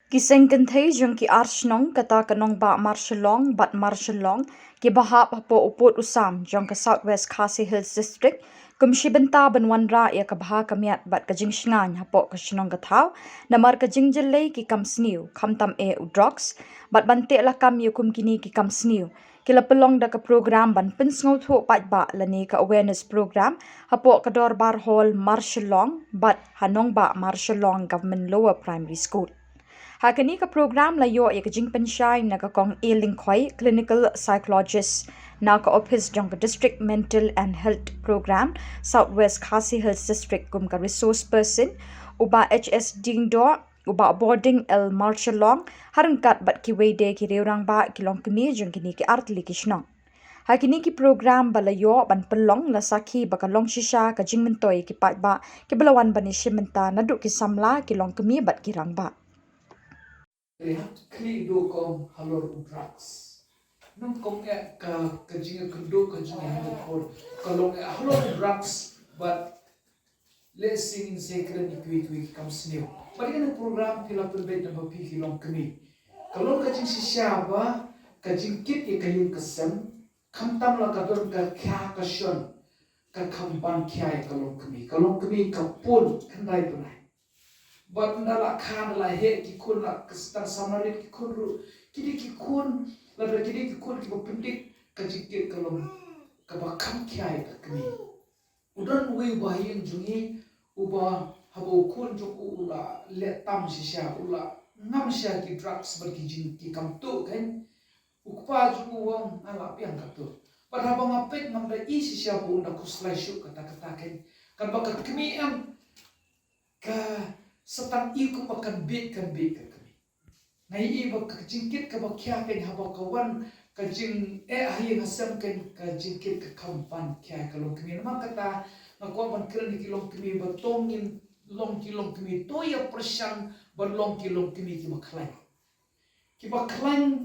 Kiseng kenthei jong ki arshnong kata kanong ba marshalong bat marshalong ki bahap hapo upot usam jong ka Southwest Khasi Hills District kumshi benta banwan ra ya ka baha kamiat bat ka jing shngan hapo ka shnong kathau namar ka jing jellei ki kam sniu khamtam e udrox bat bante la kam yukum kini ki kam sniu kila pelong da ka program ban pinsngau thu pat ba lani ka awareness program hapo ka dor bar hall marshalong bat hanong ba marshalong government lower primary school. Hakani ka program layo ya kajing pensyai na kakong ilingkoy clinical psychologist na ka office jong ka district mental and health program Southwest Khasi Hills District kum ka resource person uba HS Dingdo uba boarding el marshalong harangkat bat ki wede ki reurang ba kilong kini jong kini ki artli kishnong. Hakini ki program balayo ban pelong la saki bakalong shisha ka jing mentoy ki pat ba ki balawan bani shimenta naduk ki samla kilong kemi bat kirang ba. Kli do kom halor drugs. Nung kom ka jinga kundo ka jinga halor kalong halor drugs but let's sing in secret ni kam snew. Bari na program pila pelbet na bapi kilong kami. Kalong ka jing sisya ba ka jing kit ya kayun kasam kam tam la ka don ka kya ka shon ka kamban kya kalong kami ka pun kandai punai. Banda la khan la he ki kun la kastar samari ki kun ru kidi ki kun la da kidi ki kun ki pendik ka jikir kalom ka ba kam kyai ka kami udan we ba yin jungi uba habo kun jo ula le tam shisha ula ngam sha ki drugs bar ki jin ki kam tu kan ukpa ju wong ala piang ka tu bar haba ngapet mang da i shisha bu unda kuslai shu kata kata kan ba ka kami am ka setan iku makan bit ka kami. Nai iba ka jingkit ka bakya kan haba kawan ka jing ahi hasam kan ka jingkit ka kampan kya ka long kami nama kata ngakwa ban keren ki long kami ba tongin long kami to ya persang ban long kami ki maklai. Ki maklai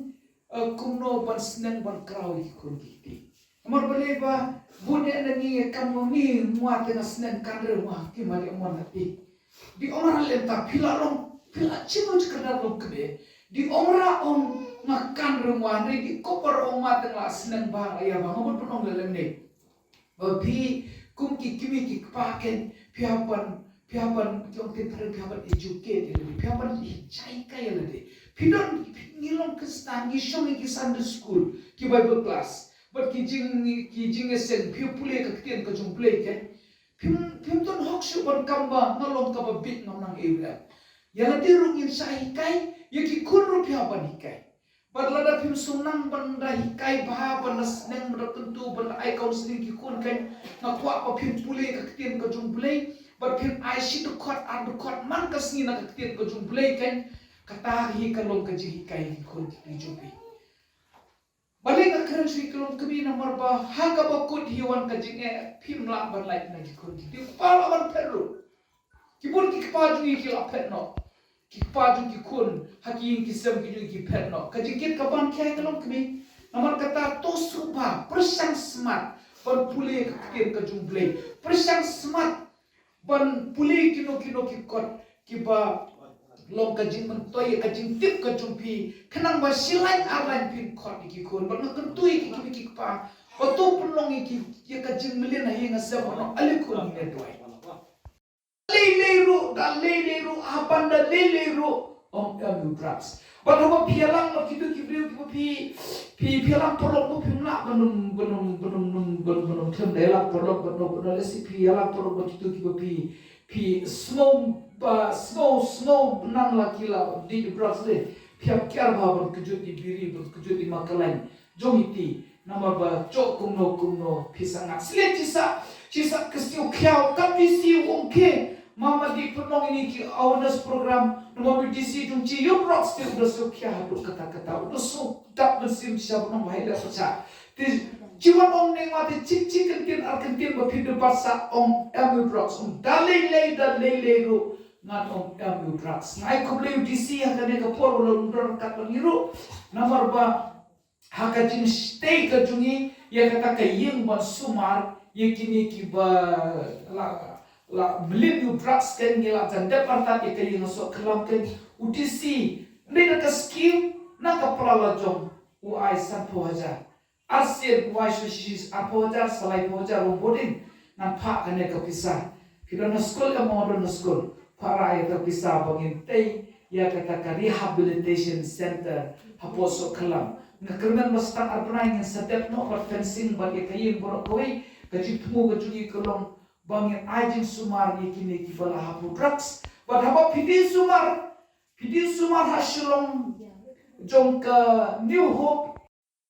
kumno ban senang ban krau ki kun ki. Amar bale ba bude nani kamu ni muat na senang kandre muat ki mali amon hati. Di orang lenta pila cimo sekedar long kebe di orang makan rumah ni di koper mat tengah senang bang ayah bang apa penong lelem ni babi kum ki kimi ki paken piapan jong tentara piapan educate ni piapan cai kaya lagi pidon ngilong kestan ngishong ki Sunday school ki Bible class but ki jing esen pule ka kitian ka jong play kan Pim ton hok su ban kamba ngalong kaba bit ngamnang area. Yang dirung in sa hikai, yaki kunru pia ban hikai. Badlada pim sunang ban da hikai baha ban nas neng ban tentu ban ai counseling ki kun kan ngakwa pa pim pule ka ketien ka jung pule, bad pim ai si to kot ar to kot man ka sni na ka ketien ka jung pule kan kata hi kalong ka ji hikai ki kun ki jupi. Balik akhiran sui kelong kami nomor bah haka bakut hiwan kajingnya pim lah berlain lagi kun di kepala ban perlu kibun ki kepaju ki la pet no ki kepaju ki kun haki ki sem ki pet no kajingkit kaban kai kelong kami nomor kata to supa persang smart ban pule kakir kajung play persang smart ban pule kino ki kot ki ba long kajing mentoy kajing tip kajung pi kenang ba silai arlan pin kot iki kun ba ngakentui ki ki pa oto penong iki ya kajing melin hi ngasam ono alikun ni doi leleru abanda leleru om amu drugs ba no pialang no kitu kibriu ki pialang porok no pimna benum tendela porok benum lesi pialang porok kitu pi snow nang lakila di drugs le piap kyar bhavan kujut di biri kujut di makalan jomiti nama ba cok kumno pisanga sile cisa kesio kyau kapisi wongke mama di penong ini ki awareness program nama BDC jungci yo drugs te udah so kya hadu kata udah so tak bersim siapa nama haila saja Jiwa om neng mati cik kentin arkentin berpindah bahasa om emu drugs dalai ru ngat om emu drugs ngai kubleu disi hakane kapor ulun kat langiru nomor ba hakajin stay kajungi ya kata kayeng ban sumar yakini kiba la melin drugs kan ngila janda partat ya kayeng sok kelam kan udisi kapra jom uai sampo haja ASEAN uai shishis ampo haja salai po haja boarding nan pa kane kapisa pidon school modern school para ya kapisa bangin tei ya kata rehabilitation center haposo kalam ngakremen mastang arpnai ngin step no or fencing bagi kayin borok koi kaji tumu kajugi kolong bangin ajin sumar ni kini kibala hapu drugs but haba pidi sumar hasilong jong ke New Hope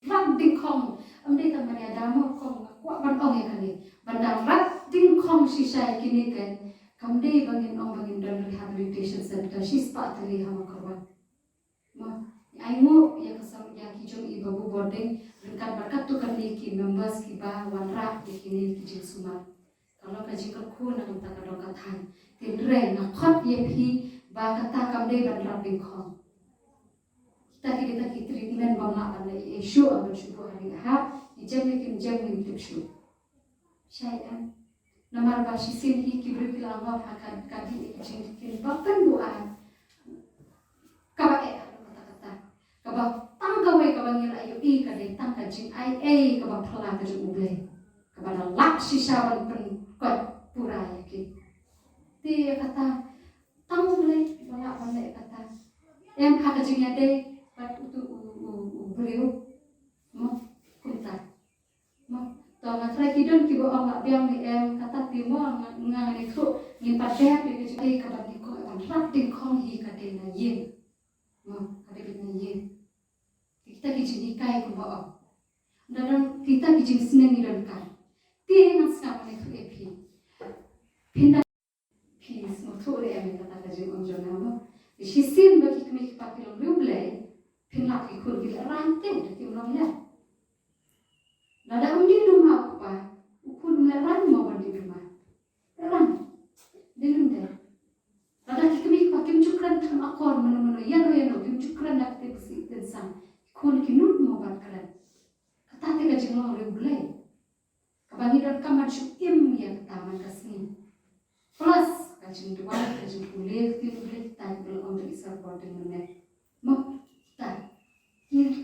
rat ding khong amde ta mania damo khong kwa ban ong ya kani banda rat ding khong shisha kini kan kamde bangin dan rehabilitation center she's partly hama korban ma aingo ya kasam ya kijong ibabu boarding dengan berkat tu kan ki members ki ba wanra kini kijing sumar kalau kaji kerku nak tak ada katan tidre na khot ye phi ba kata kamde ban rat ding khong kita treatment bangla anda issue abang syukur hari ha jam ni shu syai'an namar ba shisin hi kibri kilanga akan kadi kin baktan buan kaba kata kaba tanggawe kaba ngira ayu i kadai tang kajing ai kaba phala kajing uble kaba na lak shishawan pen kot pura yakin ti kata tang uble bala bala kata yang kajing ade pat utu beliau mo kunta mo to ngatra kidon kibo ang biang ni em kata timo ngang ni khu ni padek ni ke ka ban ni ko ban rat ding khong hi ka de na yin mo ka de na yin kita kijini kai ko ba dan kita kijin seneng ni dan kan ti ngas ka ni khu epi pinda pis mo thore em kata ka jing on jona mo shisin ba ki kmi pa kilom ruble pinlak ikut gila ranting dari ulangnya. Nada undi rumah apa? Ukur melarang mau di rumah. Larang. Dilum deh. Nada kami pakai cukran tam akor mana yano kim cukran dak te besi tensang. Kon kinut mau keren. Kata te kajing mau regulai. Kabangi dan kamar syukim ya taman kasni. Plus kajing dua kajing kulit kulit tai belum untuk isar boarding meneh. Mau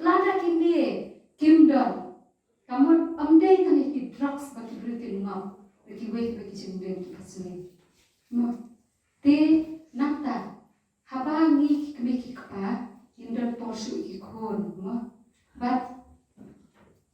lada kini kimdon kamu amdai kan iki drugs bagi berarti ngau bagi wait bagi jembeng pasuni mo te nata habangi kemiki kapa indon porsu ikon mo but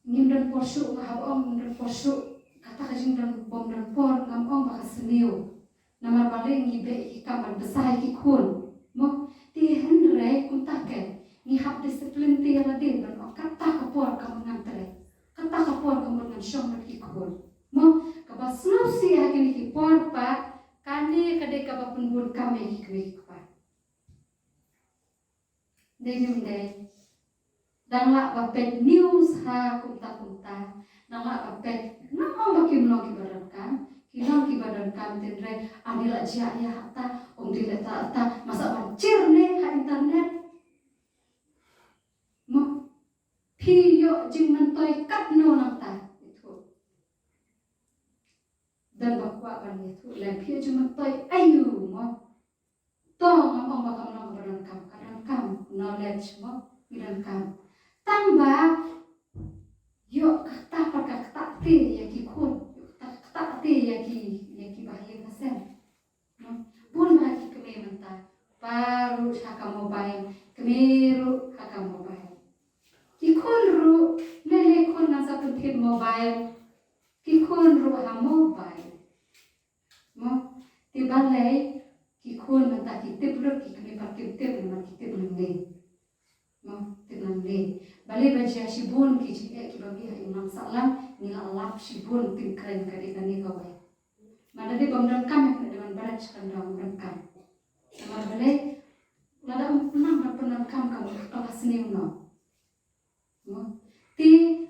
indon porsu habong indon porsu kata kajing dan bom dan por ngam bakasniu nama balik ngibe kamar besar ikon mo te henre kuntake ni hab disiplin ti ala din ban kata kapor kamu ngantre kata kapor kamu ngan syong lagi kapor mo kaba snow si hagi ni por pa kani kade kaba penbun kami hikwi pa dengim dei dangla bapet news ha kunta dangla bapet namang bakim lo ki badan kan tenre adila jia ya hatta dile ta masa wancir ne ha internet mo piyo jing mentoy kat no nata itu dan bakwa ban itu le piyo jing mentoy ayu mo to ngomong bakam no badan kam knowledge mo bidan kam tambah yo kata ti ya ki kun kata ti ya ki bahaya kasen no bun ma ki keme menta baru haka mobile kemeru haka mobile Kikun lele kun nasa pentit mobile, kikun ha mobile, mo tibalai kikun mata kitip kikni pakai tip ni, mo tinang ni. Balai baca sibun kijik kibagi ha imam salam ni alap sibun tingkren kadi kani kawai. Mana di bangdan kami dengan barat sekandang berengkam. Sama balai lada penam kam kamu kelas ni no. Ti